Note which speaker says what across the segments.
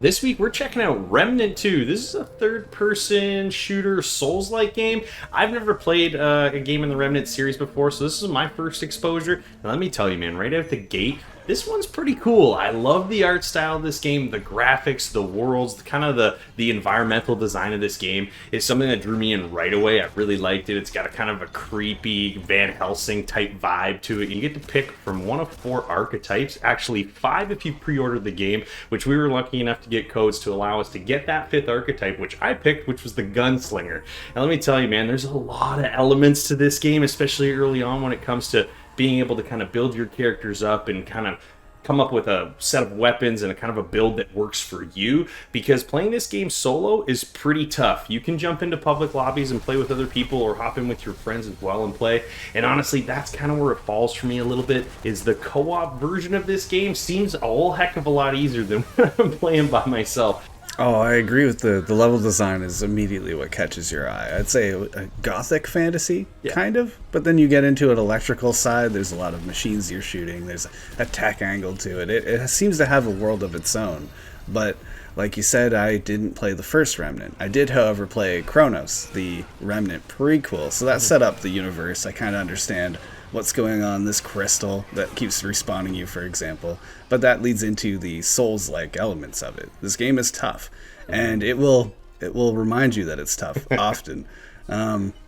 Speaker 1: This week we're checking out Remnant 2. This is a third-person shooter Souls-like game. I've never played a game in the Remnant series before, so this is my first exposure. And let me tell you, man, right out the gate, this one's pretty cool. I love the art style of this game, the graphics, the worlds, kind of the environmental design of this game is something that drew me in right away. I really liked it. It's got a kind of a creepy Van Helsing type vibe to it. You get to pick from one of 4 archetypes, actually 5 if you pre-ordered the game, which we were lucky enough to get codes to allow us to get that 5th archetype, which I picked, which was the gunslinger. And let me tell you, man, there's a lot of elements to this game, especially early on when it comes to being able to kind of build your characters up and kind of come up with a set of weapons and a kind of a build that works for you, because playing this game solo is pretty tough. You can jump into public lobbies and play with other people or hop in with your friends as well and play, and honestly that's kind of where it falls for me a little bit. Is the co-op version of this game seems a whole heck of a lot easier than when I'm playing by myself.
Speaker 2: Oh, I agree with the level design is immediately what catches your eye. I'd say a gothic fantasy, kind of, but then you get into an electrical side, there's a lot of machines you're shooting, there's a tech angle to it. It seems to have a world of its own, but like you said, I didn't play the first Remnant. I did, however, play Chronos, the Remnant prequel, so that set up the universe. I kind of understand what's going on, this crystal that keeps respawning you, for example. But that leads into the Souls-like elements of it. This game is tough, and it will remind you that it's tough often.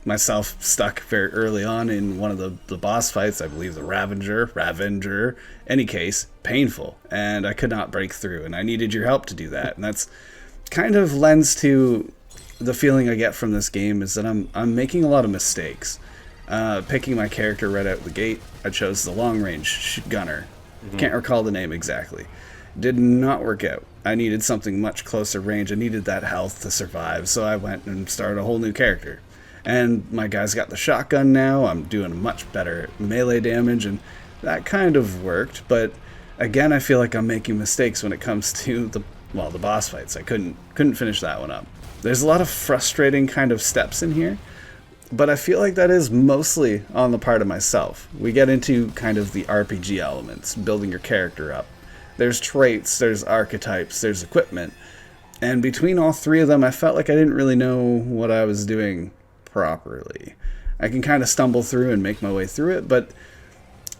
Speaker 2: Myself stuck very early on in one of the boss fights, I believe the Ravenger, any case, painful, and I could not break through, and I needed your help to do that. And that's kind of lends to the feeling I get from this game, is that I'm making a lot of mistakes. Picking my character right out the gate, I chose the long-range gunner. Can't recall the name exactly. Did not work out. I needed something much closer range. I needed that health to survive, so I went and started a whole new character. And my guy's got the shotgun now. I'm doing much better melee damage, and that kind of worked. But again, I feel like I'm making mistakes when it comes to the boss fights. I couldn't finish that one up. There's a lot of frustrating kind of steps in here, but I feel like that is mostly on the part of myself. We get into kind of the RPG elements, building your character up. There's traits, there's archetypes, there's equipment. And between all 3 of them, I felt like I didn't really know what I was doing properly. I can kind of stumble through and make my way through it, but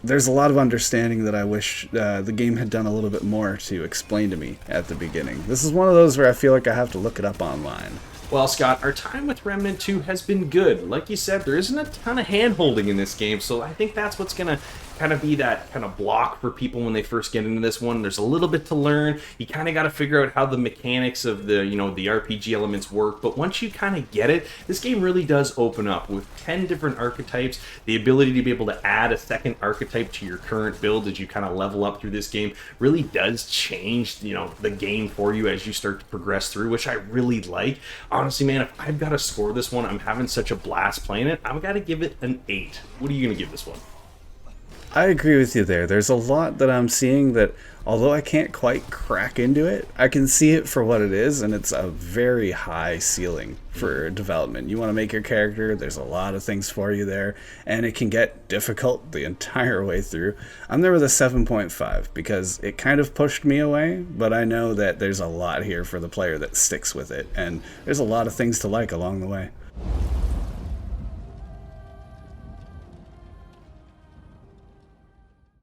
Speaker 2: there's a lot of understanding that I wish the game had done a little bit more to explain to me at the beginning. This is one of those where I feel like I have to look it up online.
Speaker 1: Well, Scott, our time with Remnant 2 has been good. Like you said, there isn't a ton of hand-holding in this game, so I think that's what's going to kind of be that kind of block for people when they first get into this one. There's a little bit to learn. You kind of got to figure out how the mechanics of the RPG elements work, but once you kind of get it, this game really does open up with 10 different archetypes. The ability to be able to add a second archetype to your current build as you kind of level up through this game really does change, the game for you as you start to progress through, which I really like. Honestly, man, if I've got to score this one, I'm having such a blast playing it, I've got to give it an 8. What are you going to give this one?
Speaker 2: I agree with you there. There's a lot that I'm seeing that, although I can't quite crack into it, I can see it for what it is, and it's a very high ceiling for development. You want to make your character, there's a lot of things for you there, and it can get difficult the entire way through. I'm there with a 7.5 because it kind of pushed me away, but I know that there's a lot here for the player that sticks with it, and there's a lot of things to like along the way.